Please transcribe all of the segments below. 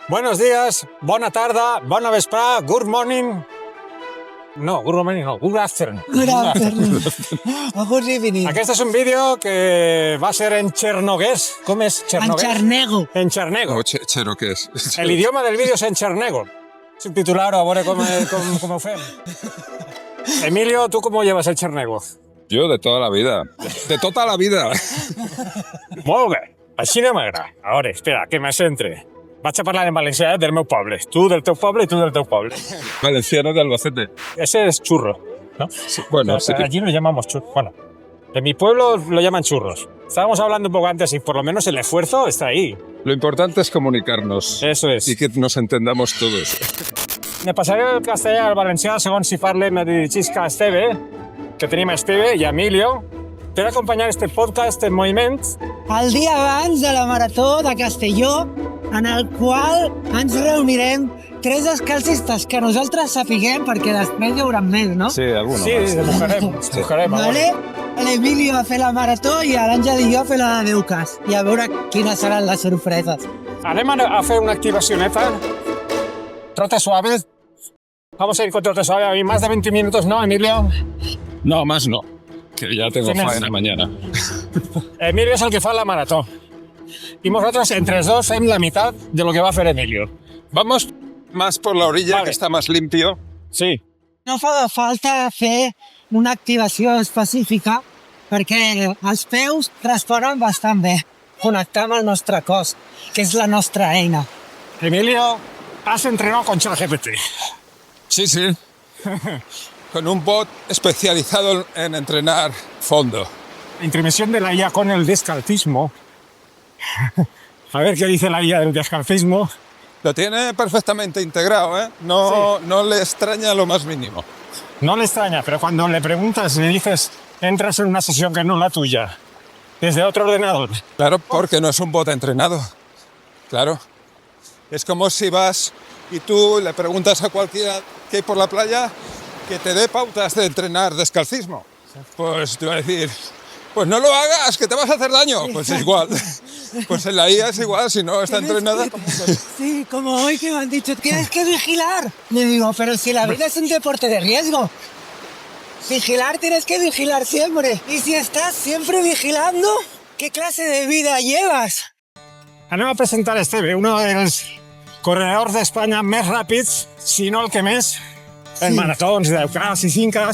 Buenos días, bona tarda, bona vesprada, good morning. No, good morning no, good afternoon. Good afternoon. Good evening. Aquest és un vídeo que va ser en xernoguès. Com és En xernoguès? xarnego. En xarnego. O xeroquès. El idioma del vídeo és en xarnego. Subtitular-ho, a veure com ho fem. Emilio, ¿tú cómo llevas el xarnego? Yo de toda la vida. De tota la vida. Molt bé, així no m'agrada. A veure, espera, que me centre. Vaig a parlar en valencià del meu poble. Tu del teu poble i tu del teu poble. Valenciano de Albacete. Ese es churro, ¿no? Sí, bueno, sí. Allí lo llamamos churros. Bueno, en mi pueblo lo llaman churros. Estábamos hablando un poco antes y por lo menos el esfuerzo está ahí. Lo importante es comunicarnos. Eso es. Y que nos entendamos todos. Me passaré el castellà al valencià segons si parle me dirigisc a Esteve, que tenim a Esteve i a Emilio, per acompanyar este podcast en moviment. El dia abans de la Marató de Castelló, en el qual ens reunirem 3 descalcistes que nosaltres sapiguem, perquè després hi haurà més, no? Sí, alguno Sí, más. buscarem. Vale? L'Emilio a fer la Marató i l'Àngel i jo a fer la de Deucas. I a veure quines seran les sorpreses. Anem a fer una activacioneta. Trote suave. Vamos a ir con trote suave. A mí más de 20 minutos, ¿no, Emilio? No, más no. Que ya tengo Tienes- faena mañana. Emilio és el que fa la marató. I nosaltres, entre els dos, fem la meitat de lo que va fer Emilio. Vamos más por la orilla, Vale. que está más limpio. Sí. No fa falta fer una activació específica perquè els peus responen bastant bé. Connectar amb el nostre cos, que és la nostra eina. Emilio, has entrenado con ChatGPT. Sí, sí. Con un bot especializado en entrenar fondo. La intervención de la IA con el descalcismo. A ver qué dice la IA del descalcismo. Lo tiene perfectamente integrado, ¿eh? No le extraña lo más mínimo. No le extraña, pero cuando le preguntas, le dices, entras en una sesión que no es la tuya, desde otro ordenador. Claro, porque no es un bot entrenado. Claro. Es como si vas y tú le preguntas a cualquiera que hay por la playa que te dé pautas de entrenar descalcismo. Pues te va a decir, pues no lo hagas, que te vas a hacer daño. Pues es igual. Pues en la IA es igual, si no está entrenada. Sí, como hoy que me han dicho, tienes que vigilar. Le digo, pero si la vida es un deporte de riesgo. Vigilar tienes que vigilar siempre. Y si estás siempre vigilando, ¿qué clase de vida llevas? Anem a presentar a Esteve, uno dels corredors d'Espanya més ràpids, si no el que més, en maratons, 10K i 5K.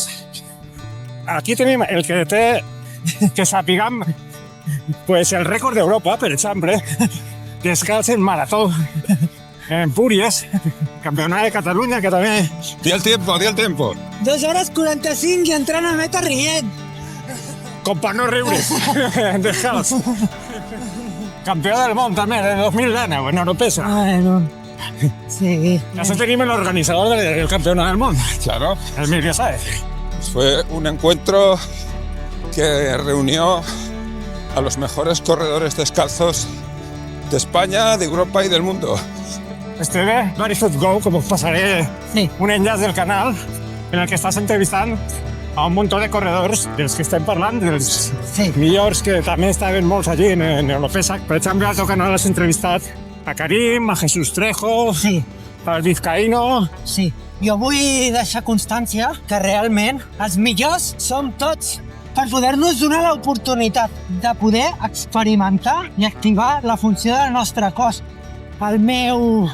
Aquí tenim el que té, que sapiguem, pues el rècord d'Europa, per exemple, descalç en marató, en Púries, campionat de Catalunya, que també... Di el tiempo, di el tiempo. 2 hores 45 i entrant a meta rient. Com per no riure, descalç. Campió del món, també, de 2019, en Europesa. Bueno, sí. Això tenim l'organitzador del campionat del món, Claro. Emilio Sáez. Fue un encuentro que reunió a los mejores corredores descalzos de España, de Europa y del mundo. Esteve, Barefoot Go, com us passaré Sí. un enllaç del canal en el que estàs entrevistant a un muntó de corredors dels que estem parlant, dels Sí. millors que també estaven molts allí en Europesa. Per exemple, al teu canal has entrevistat a Karim, a Jesús Trejo, Sí. al Vizcaíno. Sí. Jo vull deixar constància que realment els millors som tots per poder-nos donar l'oportunitat de poder experimentar i activar la funció del nostre cos. El meu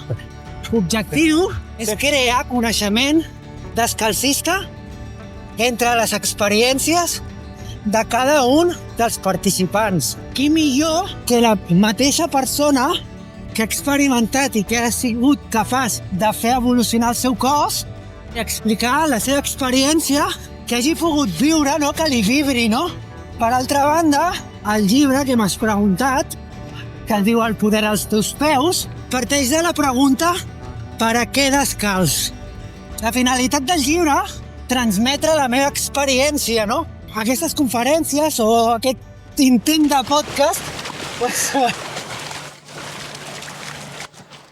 objectiu és crear coneixement descalcista entre les experiències de cada un dels participants. Qui millor que la mateixa persona que ha experimentat i que ha sigut capaç de fer evolucionar el seu cos i explicar la seva experiència, que hagi pogut viure, no? Que li vibri, no? Per altra banda, el llibre que m'has preguntat, que es diu El poder als teus peus, parteix de la pregunta per a què descalç? La finalitat del llibre, transmetre la meva experiència, no? Aquestes conferències o aquest intent de podcast, pues,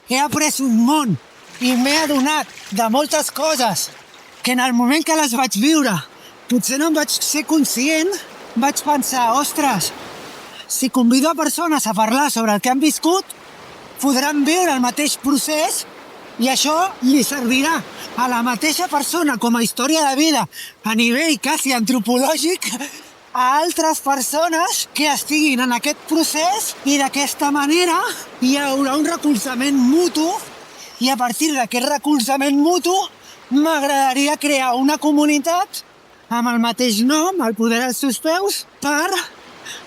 he après un món i m'he adonat de moltes coses que en el moment que les vaig viure potser no en vaig ser conscient, vaig pensar, ostres, si convido a persones a parlar sobre el que han viscut, podran viure el mateix procés i això li servirà a la mateixa persona com a història de vida a nivell quasi antropològic a altres persones que estiguin en aquest procés i d'aquesta manera hi haurà un recolzament mutu i a partir d'aquest recolzament mutu m'agradaria crear una comunitat amb el mateix nom, el poder als seus peus, per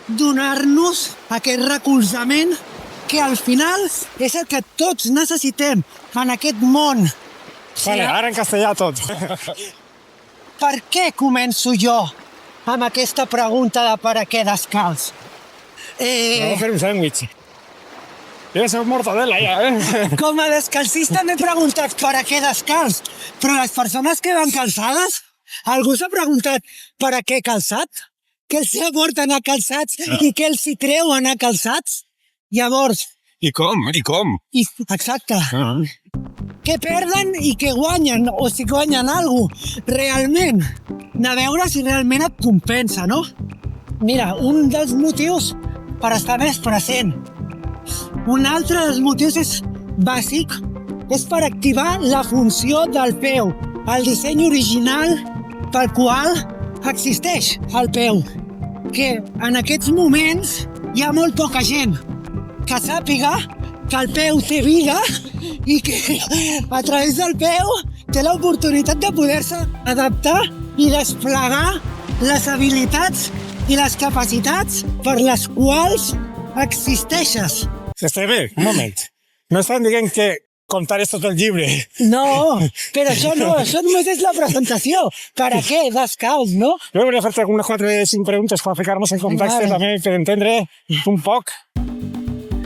donar-nos aquest recolzament que al final és el que tots necessitem en aquest món. Vale, ara en castellà tot. Per què començo jo amb aquesta pregunta de per a què descalç? Vamos a fer un sàndwich. Debe ser mortadela ja, Com a descalcista m'he preguntat per a què descalç, però les persones que van calçades, algú s'ha preguntat per a què calçat? Què els aporta anar calçats i què els hi treu anar calçats? Llavors... I com? Exacte. Què perden i què guanyen, o si guanyen alguna cosa, realment. De veure si realment et compensa, no? Mira, un dels motius per estar més present. Un altre dels motius és bàsic, és per activar la funció del peu, el disseny original pel qual existeix el peu. Que en aquests moments hi ha molt poca gent que sàpiga que el peu té vida i que a través del peu té l'oportunitat de poder-se adaptar i desplegar les habilitats i les capacitats per les quals existeixes. Esteve, un moment. No estan dient que contar és tot el llibre. No, però això no, això només és la presentació. Per a què descalç, no? Jo volia fer-te algunes 4 o 5 preguntes per ficar-nos en context també per entendre un poc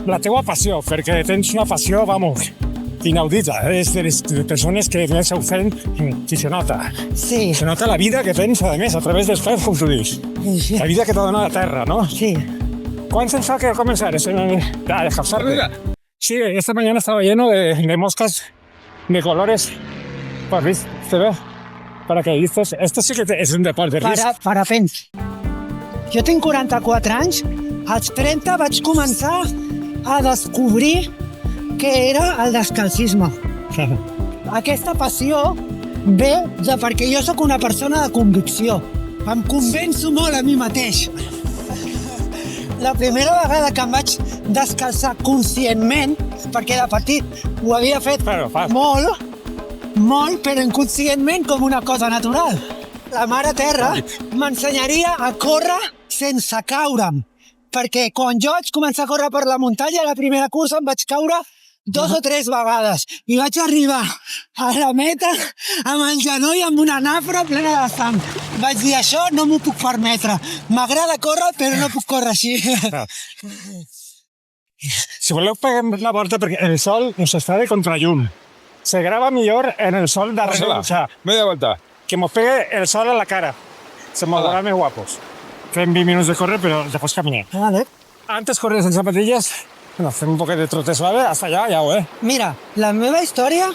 la teua passió, perquè tens una passió, vamos, inaudita. És de les persones que més ho fent i se nota. Sí. Se nota la vida que tens, a més, a través dels peus, com tu dius. Sí. La vida que t'ha donat la terra, ¿no? Sí. ¿Cuánto se fa que comenzar? Dejar Sí, esta mañana estaba lleno de moscas de colores. Pues, ¿viste? ¿Se ve? Paracaidistas. Esto sí que es un deporte. Parapents. Jo tinc 44 anys. Als 30 vaig començar a descobrir què era el descalcisme. Aquesta passió ve de perquè jo sóc una persona de convicció. Em convenço molt a mi mateix. La primera vegada que em vaig descalçar conscientment, perquè de petit ho havia fet molt, però inconscientment com una cosa natural. La Mare Terra m'ensenyaria a córrer sense caure'm, perquè quan jo vaig començar a córrer per la muntanya, la primera cursa em vaig caure 2 o 3 vegades i vaig arribar a la meta amb el genoll amb una nafra plena de sang. Vaig dir, això no m'ho puc permetre. M'agrada córrer, però no puc córrer així. Si voleu, peguem la volta perquè el sol ens està de contrallum. Se grava millor en el sol darrere. O sea, media vuelta. Que nos pegue el sol a la cara. Se nos verá más guapos. Fem 20 minuts de córrer, però després caminar. Vale. Antes corries en zapatilles. Bueno, fem un poquet de trote suave, hasta allà, ja ho és. Mira, la meva història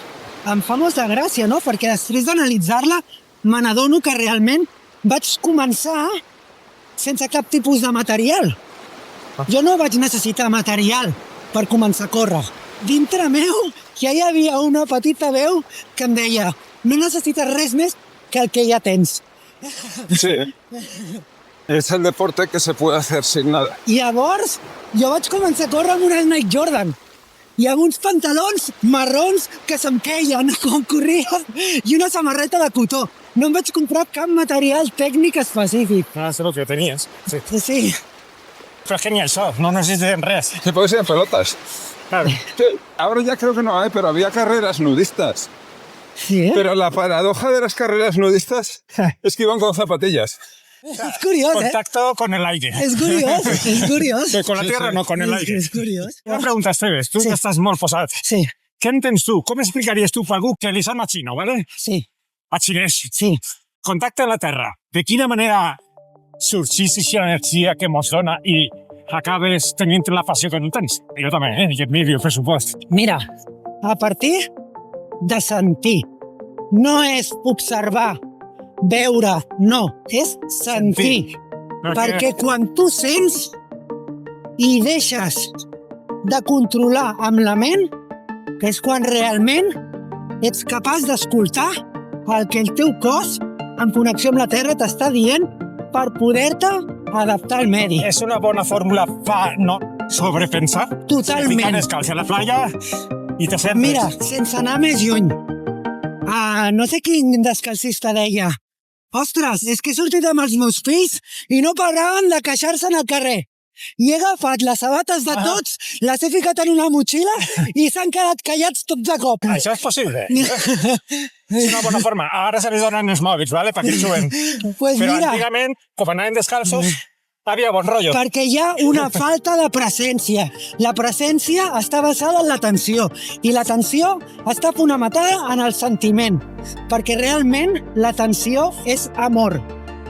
em fa molta gràcia, no? Perquè després d'analitzar-la me n'adono que realment vaig començar sense cap tipus de material. Jo no vaig necessitar material per començar a córrer. Dintre meu ja hi havia una petita veu que em deia no necessites res més que el que ja tens. Sí. Es el deporte que se puede hacer sin nada. I llavors jo vaig començar a córrer amb unes Nike Jordan i amb uns pantalons marrons que se'm queien quan corria i una samarreta de cotó. No em vaig comprar cap material tècnic específic. Ah, sé lo que tenies. Sí. Sí. Pero es que ni el sol, no necesitan res. Se puede ser en pelotas. Claro. Sí, ahora ya creo que no hay, pero había carreras nudistas. Sí, ¿eh? Pero la paradoja de las carreras nudistas es que iban con zapatillas. És curiós, Contacto con el aire. És curiós, és curiós. Con la tierra, no con el aire. És curiós. Una pregunta, Esteves, tu Sí. que estàs molt posat. Sí, Què entens tu? Com explicaries tu per algú que li sap a xino, ¿vale? sí, A xinès. sí. Contacte amb la terra. De quina manera sorgís aquesta energia que mos dona i acabes tenint la passió que no tens? Jo també, i et miro, per supost. Mira, a partir de sentir. No és observar, veure, no, és sentir. Perquè quan tu sents i deixes de controlar amb la ment, que és quan realment ets capaç d'escoltar el que el teu cos, en connexió amb la Terra, t'està dient per poder-te adaptar al medi. És una bona fórmula per no sobrepensar. Totalment. Ficar descalç a la playa i te sentes... Mira, sense anar més lluny, no sé quin descalcista deia: ostres, és que he sortit amb els meus fills i no paraven de queixar-se en el carrer. I he agafat les sabates de tots, les he ficat en una motxilla i s'han quedat callats tots de cop. Això és possible. És una bona forma. Ara se li donen els mòbils, ¿vale? Perquè hi juguen. Pues Però mira, antigament, quan anaven descalços, havia bon rotllo. perquè hi ha una falta de presència. La presència està basada en l'atenció i l'atenció està fonamentada en el sentiment, perquè realment l'atenció és amor.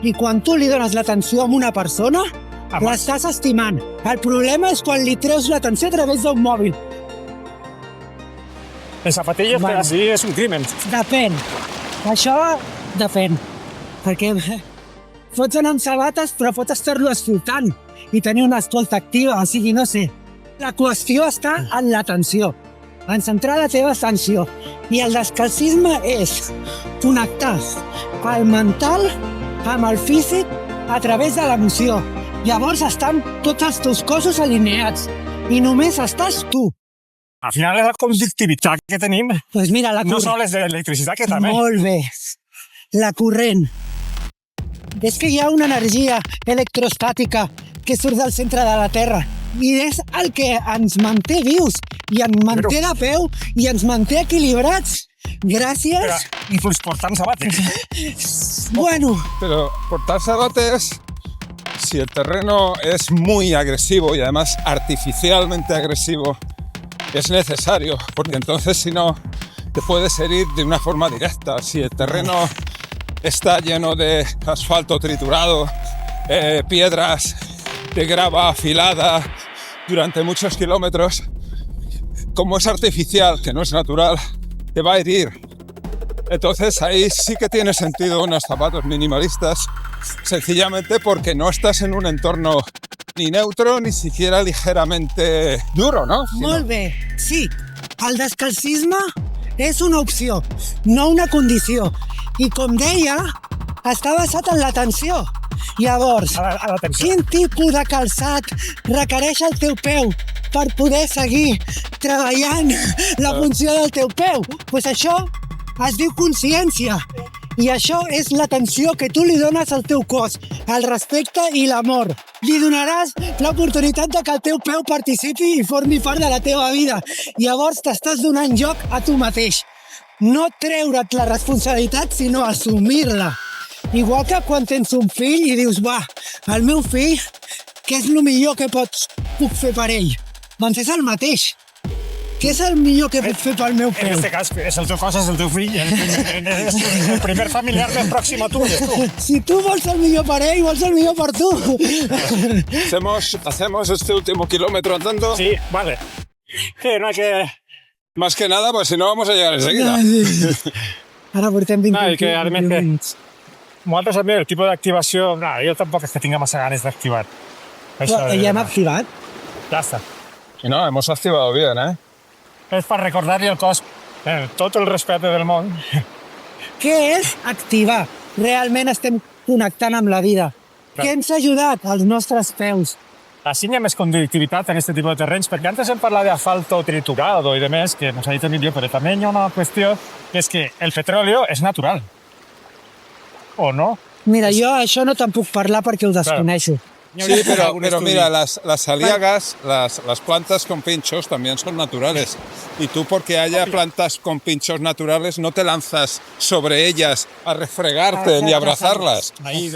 I quan tu li dones l'atenció a una persona, l'estàs estimant. El problema és quan li treus l'atenció a través d'un mòbil. Les zapatilles, Bueno. però sí, és un crimen. Depèn. Això depèn. Perquè pots anar amb sabates, però pots estar-lo escoltant i tenir una escolta activa, o sigui, no sé. La qüestió està en l'atenció, en centrar la teva atenció. I el descalcisme és connectar el mental amb el físic a través de l'emoció. Llavors estan tots els teus cossos alineats i només estàs tu. Al final, la conductivitat que tenim Pues mira, la no corrent. sols és d'electricitat, que també. Molt bé. La corrent. És que hi ha una energia electrostàtica que surt del centre de la Terra i és el que ens manté vius i ens manté de peu i ens manté equilibrats. Gràcies. Però, inclús portant sabates. Bueno, Pero portar sabates, si el terreno es muy agresivo y además artificialmente agresivo, es necesario, porque entonces si no te puedes herir de una forma directa. Si el terreno está lleno de asfalto triturado, piedras de grava afilada durante muchos kilómetros, como es artificial, que no es natural, te va a herir. Entonces ahí sí que tiene sentido unos zapatos minimalistas, sencillamente porque no estás en un entorno ni neutro ni siquiera ligeramente duro, ¿no? molt bé. Sí, el descalcisme és una opció, no una condició. I com deia, està basat en l'atenció. Llavors, A l'atenció. quin tipus de calçat requereix el teu peu per poder seguir treballant la funció del teu peu? Pues això es diu consciència. I això és l'atenció que tu li dones al teu cos, el respecte i l'amor. Li donaràs l'oportunitat de que el teu peu participi i formi part de la teva vida. Llavors t'estàs donant joc a tu mateix. No treure't la responsabilitat, sinó assumir-la. Igual que quan tens un fill i dius, va, el meu fill, què és el millor que puc fer per ell? Doncs és el mateix. Què és el millor que puc fer pel meu En peu? este cas, és el teu cos, és el teu fill. El primer familiar més pròxim a tu és tu. Si tu vols el millor per ell, vols el millor per tu. Hacemos este último kilómetro andando. Sí, vale. Que no hay que... Más que nada, pues si no vamos a llegar enseguida. Ara portem 20 No, i que a més que- minuts. Nosaltres també, el tipus d'activació... No, jo tampoc és que tinga massa ganes d'activar. Però ja hem activat. Ja està. Y no, hemos activado bien, ¿eh? És per recordar-li al cos tot el respecte del món. Què és activar? Realment estem connectant amb la vida. Clar. Què ens ha ajudat? Els nostres peus. Així hi ha més conductivitat en aquest tipus de terrenys, perquè antes hem parlat d'asfalto triturado i de més, que nos ha dit Emilio, però també hi ha una qüestió, que és que el petróleo és natural. ¿O no? Mira, jo això no te'n puc parlar perquè ho desconeixo. Sí, pero mira, las aliagas, las plantas con pinchos también son naturales. Y tú, porque haya plantas con pinchos naturales, no te lanzas sobre ellas a refregarte ni a abrazarlas. Ahí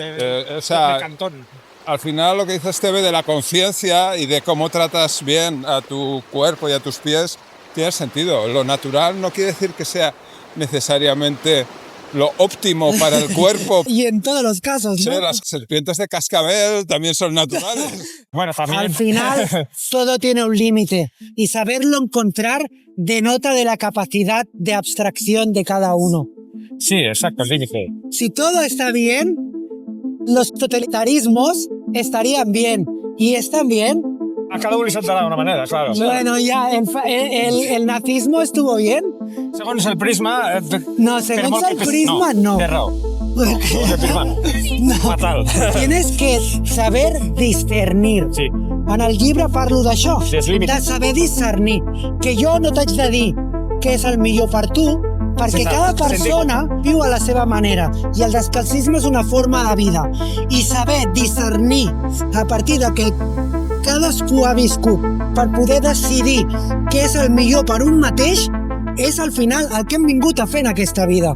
O sea, de cantón. al final lo que dice Esteve de la conciencia y de cómo tratas bien a tu cuerpo y a tus pies tiene sentido. Lo natural no quiere decir que sea necesariamente lo óptimo para el cuerpo. Y en todos los casos, Sí, ¿no? las serpientes de cascabel también son naturales. Bueno, también... Al final, todo tiene un límite y saberlo encontrar denota de la capacidad de abstracción de cada uno. Sí, exacto, el límite. Si todo está bien, los totalitarismos estarían bien y están bien A cada uno le sentará de una manera, claro. Bueno, ya, el nazismo estuvo bien. Segons el prisma... No, segons el prisma, no. Té raó. El prisma. No. Fatal. Tienes que saber discernir. Sí. En el llibre parlo d'això, Dels límits. de saber discernir. Que jo no t'haig de dir què és el millor per tu, perquè Sense- cada sense persona viu a la seva manera i el descalcisme és una forma de vida. I saber discernir a partir de que cadascú ha viscut per poder decidir què és el millor per un mateix és al final el que hem vingut a fer en aquesta vida.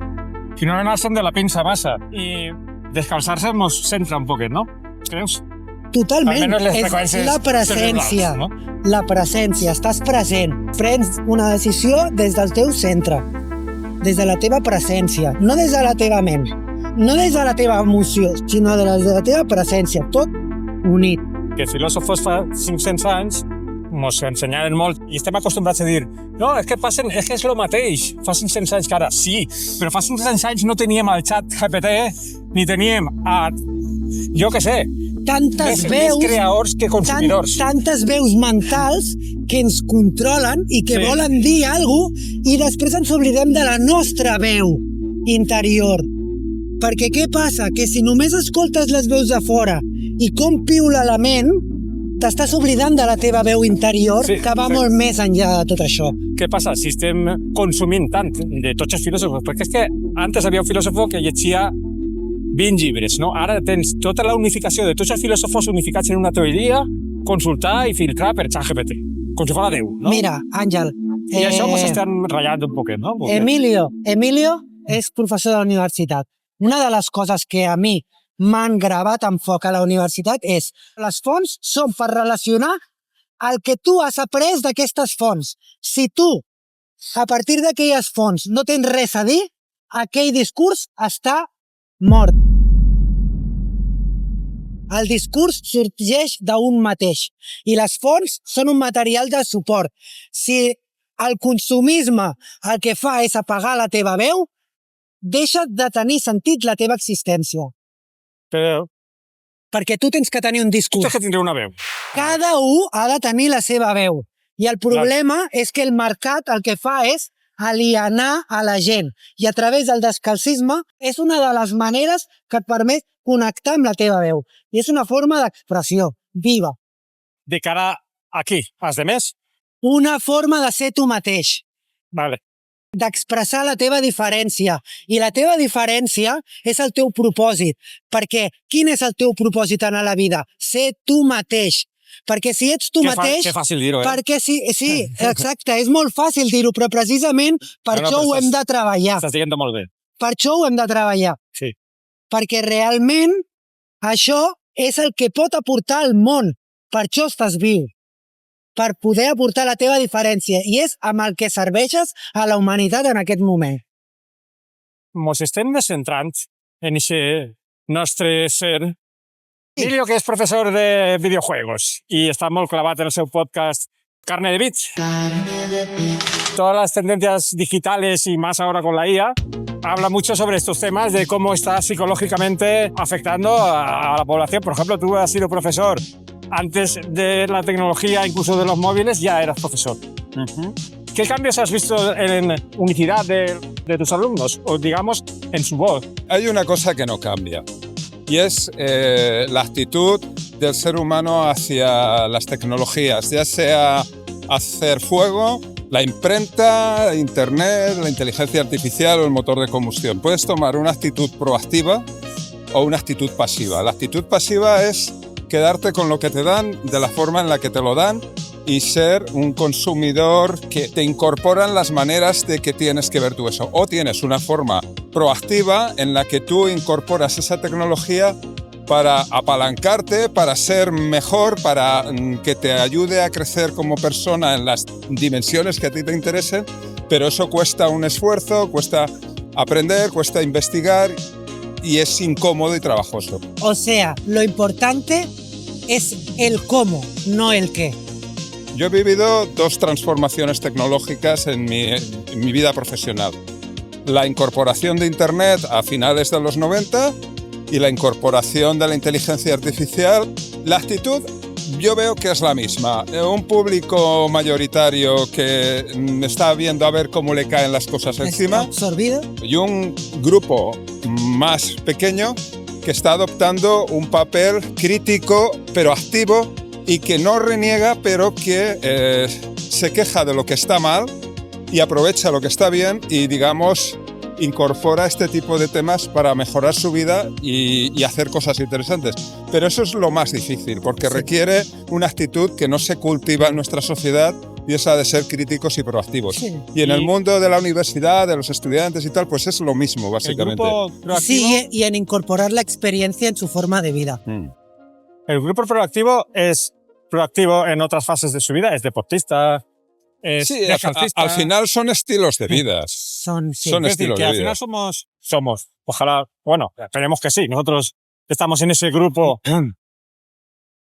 I no anar-se'n de la pinça massa. I descalçar-se ens centra un poquet, no? Creus? Totalment. Almenys les És freqüències la presència. cerebrals, no? La presència. Estàs present. Prens una decisió des del teu centre. Des de la teva presència. No des de la teva ment. No des de la teva emoció, sinó des de la teva presència. Tot unit. Que filòsofos fa 500 anys ens ensenyaren molt i estem acostumbrats a dir no, és que és el mateix, fa 500 anys que ara. Sí, però fa 500 anys no teníem el xat GPT ni teníem jo què sé, Tantes més veus... creadors que consumidors. Tantes veus mentals que ens controlen i que Sí. volen dir alguna cosa i després ens oblidem de la nostra veu interior. Perquè què passa? Que si només escoltes les veus de fora i com piula la ment, t'estàs oblidant de la teva veu interior, Sí, que va sí. molt més enllà de tot això. Què passa si estem consumint tant de tots els filòsofos? Perquè és que antes havia un filòsofo que llegia 20 llibres, no? Ara tens tota la unificació de tots els filòsofos unificats en una teoria, consultar i filtrar per ChatGPT, com si fos Déu, no? Mira, Àngel... I això ens estan ratllant un poquet, no? Porque... Emilio és professor de la universitat. Una de les coses que a mi m'han gravat en foc a la universitat és les fonts són per relacionar el que tu has après d'aquestes fonts. Si tu, a partir d'aquelles fonts, no tens res a dir, aquell discurs està mort. El discurs sorgeix d'un mateix i les fonts són un material de suport. Si el consumisme el que fa és apagar la teva veu, deixa de tenir sentit la teva existència. Però Perquè tu tens que tenir un tu discurs. tens que tindre una veu. Cada un ha de tenir la seva veu. I el problema és que el mercat el que fa és alienar a la gent. I a través del descalcisme és una de les maneres que et permet connectar amb la teva veu. I és una forma d'expressió viva. De cara a qui? Als demés? Una forma de ser tu mateix. Vale. D'expressar la teva diferència. I la teva diferència és el teu propòsit. Perquè quin és el teu propòsit en la vida? Ser tu mateix. Perquè si ets tu mateix... Que fàcil dir-ho, Perquè sí, exacte, és molt fàcil dir-ho, però precisament per No, això però ho hem de treballar. Estàs dient molt bé. Per això ho hem de treballar. Sí. Perquè realment això és el que pot aportar al món. Per això estàs viu. Per poder aportar la teva diferència. I és amb el que serveixes a la humanitat en aquest moment. Ens estem centrant en aquest nostre ser. Emilio, que és professor de videojuegos y está molt clavat en el seu podcast Carne de Bits. Todas las tendencias digitales y más ahora con la IA habla mucho sobre estos temas de cómo está psicológicamente afectando a la población. Por ejemplo, tú has sido profesor antes de la tecnología, incluso de los móviles, ya eras profesor. ¿Qué cambios has visto en unicidad de tus alumnos o, digamos, en su voz? Hay una cosa que no cambia y es la actitud del ser humano hacia las tecnologías, ya sea hacer fuego, la imprenta, internet, la inteligencia artificial o el motor de combustión. Puedes tomar una actitud proactiva o una actitud pasiva. La actitud pasiva es quedarte con lo que te dan, de la forma en la que te lo dan y ser un consumidor que te incorporan las maneras de que tienes que ver tú eso. O tienes una forma proactiva en la que tú incorporas esa tecnología para apalancarte, para ser mejor, para que te ayude a crecer como persona en las dimensiones que a ti te interesen, pero eso cuesta un esfuerzo, cuesta aprender, cuesta investigar y es incómodo y trabajoso. O sea, lo importante es el cómo, no el qué. Yo he vivido dos transformaciones tecnológicas en mi vida profesional. La incorporación de Internet a finales de los 90 y la incorporación de la inteligencia artificial. La actitud yo veo que es la misma. Un público mayoritario que está viendo a ver cómo le caen las cosas encima. Absorbido. Y un grupo más pequeño que está adoptando un papel crítico pero activo y que no reniega pero que se queja de lo que está mal y aprovecha lo que está bien y, digamos, incorpora este tipo de temas para mejorar su vida y hacer cosas interesantes. Pero eso es lo más difícil, porque requiere una actitud que no se cultiva en nuestra sociedad y esa de ser críticos y proactivos. Sí. Y en el mundo de la universidad, de los estudiantes y tal, pues es lo mismo, básicamente. El grupo proactivo, Sí, y en incorporar la experiencia en su forma de vida. el grupo proactivo es proactivo en otras fases de su vida, es deportista, es Sí, descalcista. al final son estilos de vida. Son Son Es decir, estilos que de al vida. final somos, ojalá, bueno, esperemos que sí, nosotros estamos en ese grupo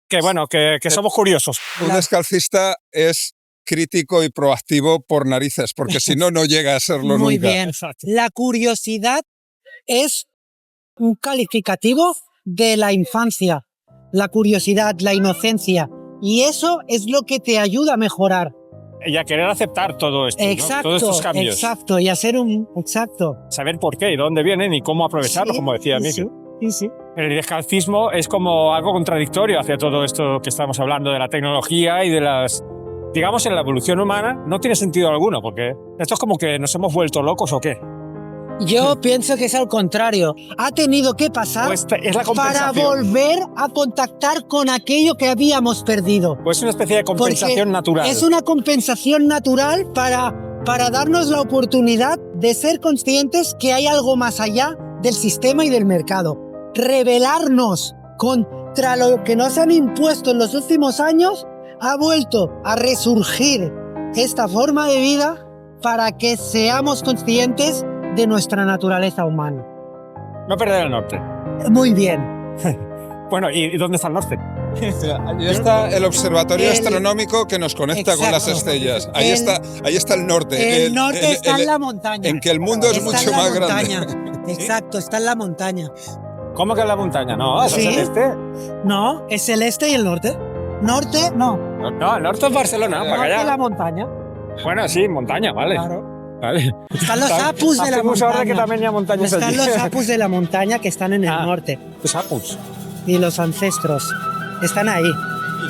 que, bueno, que somos curiosos. Un descalcista es crítico y proactivo por narices, porque si no, no llega a serlo Muy nunca. bien. Exacto. La curiosidad es un calificativo de la infancia. La curiosidad, la inocencia. Y eso es lo que te ayuda a mejorar. Y a querer aceptar todo esto, ¿no? Exacto, Todos estos cambios. exacto. Y hacer un... Exacto. Saber por qué y dónde vienen y cómo aprovecharlo, Sí, como decía sí, Miki. sí. El descalcismo es como algo contradictorio hacia todo esto que estamos hablando de la tecnología y de las... Digamos, en la evolución humana no tiene sentido alguno, porque esto es como que nos hemos vuelto locos o qué. Yo pienso que es al contrario. Ha tenido que pasar Pues es la para compensación. volver a contactar con aquello que habíamos perdido. Pues es una especie de compensación Porque natural. Es una compensación natural para darnos la oportunidad de ser conscientes que hay algo más allá del sistema y del mercado. Rebelarnos contra lo que nos han impuesto en los últimos años ha vuelto a resurgir esta forma de vida para que seamos conscientes de nuestra naturaleza humana. No perder el norte. Muy bien. Bueno, ¿y dónde está el norte? Ahí está el observatorio El- astronómico que nos conecta con las Exacto. estrellas. Ahí está el norte. El norte está en la montaña. En que el mundo es Está mucho en la más montaña. grande. Exacto, está en la montaña. ¿Cómo que en la montaña? No, eso Sí. es el este. No, es el este y el norte. Norte, no. No, el norte es Barcelona, para Norte allá. la montaña. Bueno, sí, montaña, vale. Claro. Vale. Están los apus de la Hacemos ahora que montaña. también hay montañas Están allí. los apus de la montaña que están en el Ah. norte. Los apus. Y los ancestros están ahí.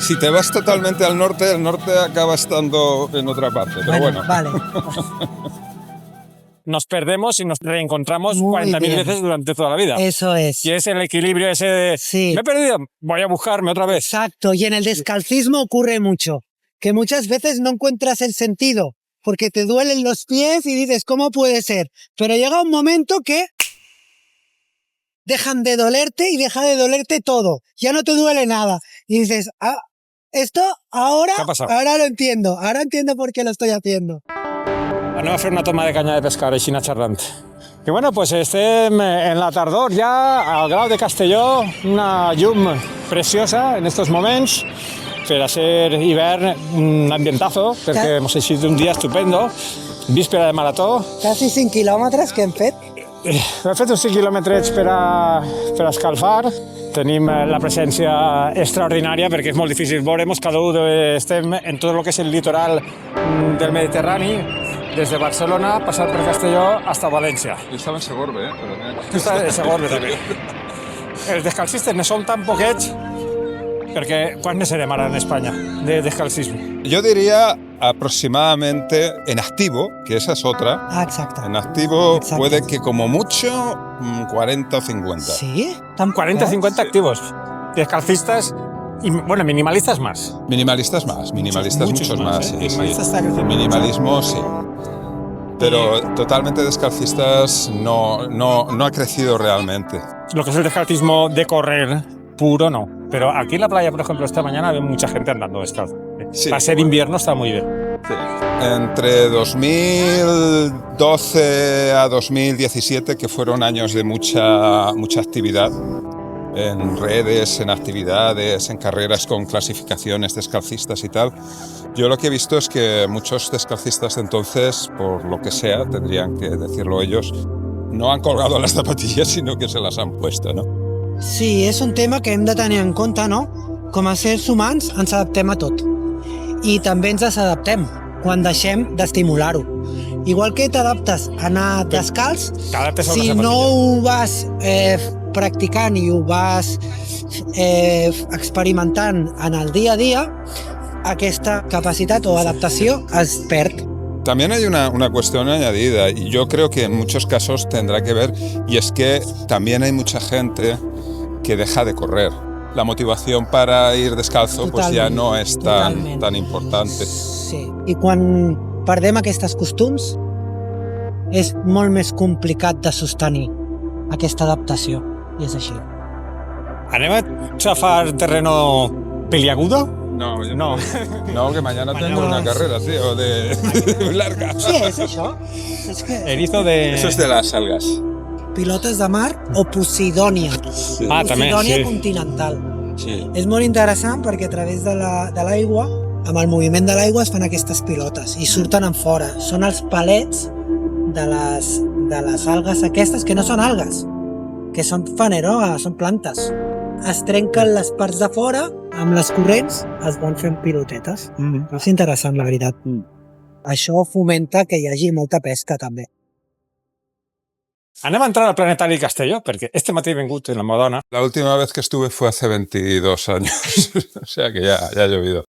Si te vas totalmente al norte, el norte acaba estando en otra parte. Pero bueno. Vale. Nos perdemos y nos reencontramos Muy 40.000 bien. veces durante toda la vida. Eso es. Y es el equilibrio ese de... Sí. Me he perdido, voy a buscarme otra vez. Exacto. Y en el descalcismo ocurre mucho. Que muchas veces no encuentras el sentido. Porque te duelen los pies y dices, ¿cómo puede ser? Pero llega un momento que dejan de dolerte y deja de dolerte todo. Ya no te duele nada. Y dices, esto ahora, ¿Qué ha pasado? ahora lo entiendo. Ahora entiendo por qué lo estoy haciendo. Anem a fer una toma de canya de pescar, així anar xerrant. I bueno, pues estem en la tardor ja, al Grau de Castelló, una llum preciosa en estos moments, per a ser hivern, un ambientazo, perquè hemos eixit un dia estupendo, víspera de marató. Casi 5 quilòmetres que hem fet. Hem fet uns 5 quilòmetres per a escalfar. Tenim la presència extraordinària perquè és molt difícil veure'ns. Cada un estem en tot el que és el litoral del Mediterrani, des de Barcelona, passant per Castelló hasta València. Yo estaba en Segorbe, pero... Tu estàs de Segorbe, també. Els descalcistes ne som tan poquets perquè quan ne serem ara en Espanya de descalcisme? Yo diría aproximadamente en activo, que esa es otra. Exacte. En activo Exacto. puede que como mucho 40 o 50. Sí? Tan 40 poquets? 50 activos. Descalcistas y, bueno, minimalistas más. Minimalistas más, minimalistas muchos más. Sí, Minimalistas sí. está creciendo. Minimalismo sí. Pero totalmente descalcistas no ha crecido realmente. Lo que es el descalcismo de correr puro, no. Pero aquí en la playa, por ejemplo, esta mañana había mucha gente andando descalzo. Sí. Para ser invierno está muy bien. Entre 2012 a 2017, que fueron años de mucha actividad en redes, en actividades, en carreras con clasificaciones descalcistas y tal, yo lo que he visto es que muchos descalcistas de entonces, por lo que sea, tendrían que decirlo ellos, no han colgado las zapatillas, sino que se las han puesto, ¿no? Sí, és un tema que hem de tenir en compte, no? com a éssers humans ens adaptem a tot. I també ens desadaptem quan deixem d'estimular-ho. Igual que t'adaptes a anar descalç, T'adaptes a una si zapatilla. no ho vas practicant i ho vas experimentant en el dia a dia, aquesta capacitat o adaptació es perd. También hay una cuestión añadida y yo creo que en muchos casos tendrá que ver, y es que también hay mucha gente que deja de correr. La motivación para ir descalzo pues ya no es tan importante. Sí. I quan perdem aquests costums és molt més complicat de sostenir aquesta adaptació. I és així. ¿Anem a chafar terreno peliagudo? No, No. No, que mañana tengo una carrera, tío, de larga. Què és això? És que Erizo de... Eso es de las algas. pilotes de mar o Posidònia. Ah, també, Posidònia sí. continental. Sí. És molt interessant perquè a través de l'aigua, amb el moviment de l'aigua es fan aquestes pilotes i surten en fora. Són els palets de les algues aquestes, que no són algues, que són faneroa, són plantes. Es trenquen les parts de fora, amb les corrents es van fent pilotetes. És interessant, la veritat. Això fomenta que hi hagi molta pesca, també. Anem a entrar al Planetari Castelló, perquè este matí he vingut en la Madonna. La última vez que estuve fue hace 22 años, o sea que ya ha llovido.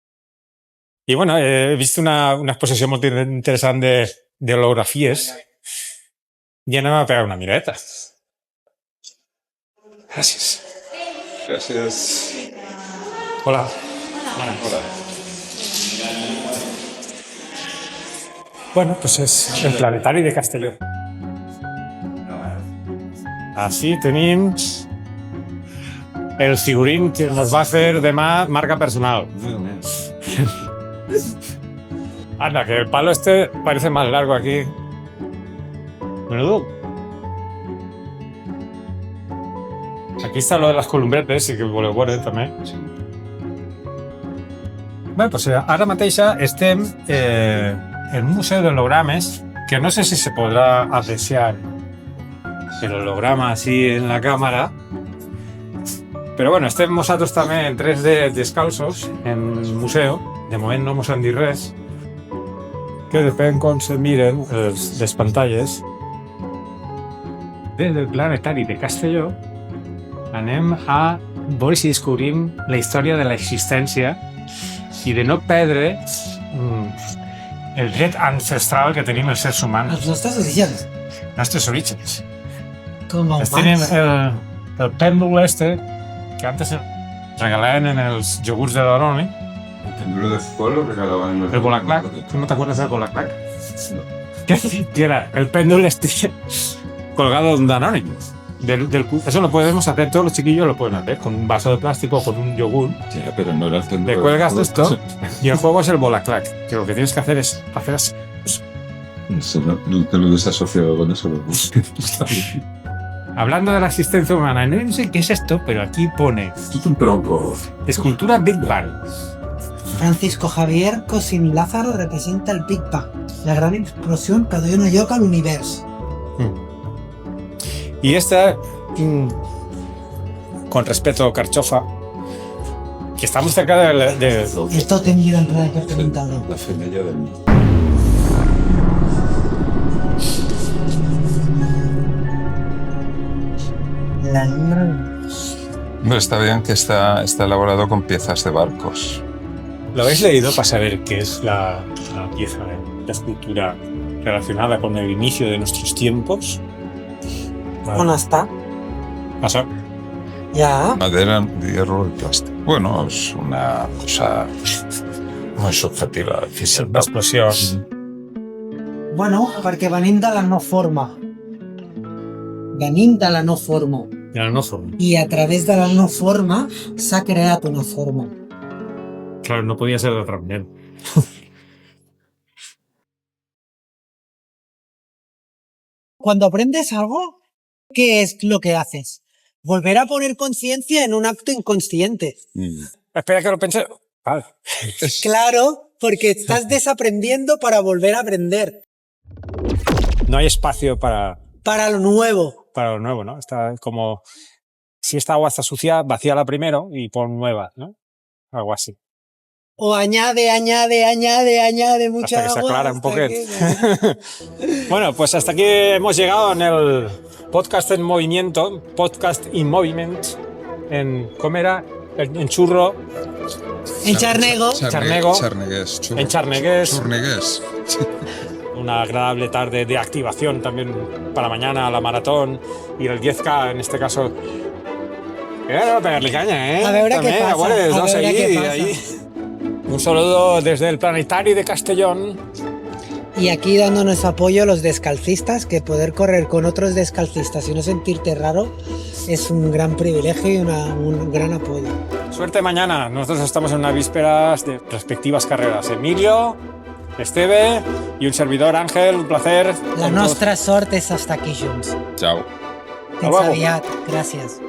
I bueno, he vist una exposició molt interessant de holografies i anem a pegar una miradeta. Gràcies. Gracias. Hola. Hola. Bueno, pues és el Planetari de Castelló. Així tenim el figurín que nos va a hacer demà marca personal. Anda, que el palo este parece más largo aquí. Menudo. Aquí está lo de las columbretes, si que voleu veure també. Bé, doncs ara mateix estem en un museu d'hologrames que no sé si se podrà apreciar el holograma así en la cámara. Però bueno, estem nosaltres també en 3D descalços en el museu. De moment no mos han dit res. Que depèn com se miren les pantalles. Des del Planetari de Castelló anem a veure si descobrim la història de l'existència i de no perdre el dret ancestral que tenim els éssers humans, Els nostres orígens. els nostres orígens. Com a Tenim humans. el pèndol este que antes regalaven en els iogurts de Danone, El péndulo de fútbol lo regalaban en el Golaclac. ¿Tú no te acuerdas del Golaclac? Que era el péndulo este colgado de un Danone. Eso lo podemos hacer, todos los chiquillos lo pueden hacer, con un vaso de plástico, con un yogur. Ya, pero no era el péndulo. Le cuelgas de esto y el juego es el Bolaclac, que lo que tienes que hacer es hacer así. Nunca lo hubiese asociado con eso. Hablando de la existencia humana, no sé qué es esto, pero aquí pone Es un tronco. escultura Big Bang. Francisco Javier Cosín Lázaro representa el Big Bang, la gran explosión que dona lloc a l'univers. Y esta, con respeto, Carchofa, que está muy cerca de Esto tendría el rey que he preguntado. La femella del mundo. La luna. Hombre, está bien que está elaborado con piezas de barcos. ¿Lo habéis leído para saber qué es la pieza de la escultura relacionada con el inicio de nuestros tiempos? On està? Pasa. Ja. Madera, hierro y plástico. Bueno, es una cosa muy subjetiva. Difícil La explosión. Bueno, perquè venim de la no forma. Venim de la no forma. Ya no forma. I a través de la no forma s'ha creat una forma. Claro, no podía ser de otra manera. Cuando aprendes algo, ¿qué es lo que haces? Volver a poner conciencia en un acto inconsciente. Espera que lo pensé. Vale. Claro, porque estás desaprendiendo para volver a aprender. No hay espacio para Para lo nuevo. lo nuevo, ¿no? Está como... Si esta agua está sucia, vacíala primero y pon nueva, ¿no? algo así. O añade mucha Hasta que se agua. aclara un hasta poquet. que- Bueno, pues hasta aquí hemos llegado en el podcast en movimiento, podcast in moviment, ¿cómo era? En Churro, En Charnego. Charnego. Charnegués. En Charnegués. Churnegués. Una agradable tarde de activación también para mañana, la maratón y el 10K en este caso. Quiero pegarle caña, ¿eh? A veure També, què passa, abueles, a no veure seguir què passa. ahí. Un saludo desde el Planetari de Castellón. Y aquí dándonos apoyo a los descalcistas, que poder correr con otros descalcistas y no sentirte raro es un gran privilegio y un gran apoyo. Suerte mañana. Nosotros estamos en unas vísperas de respectivas carreras. Emilio, Esteve y un servidor Ángel, un placer. La nostra sort és estar aquí junts. Chao. Fins luego. aviat. Gràcies.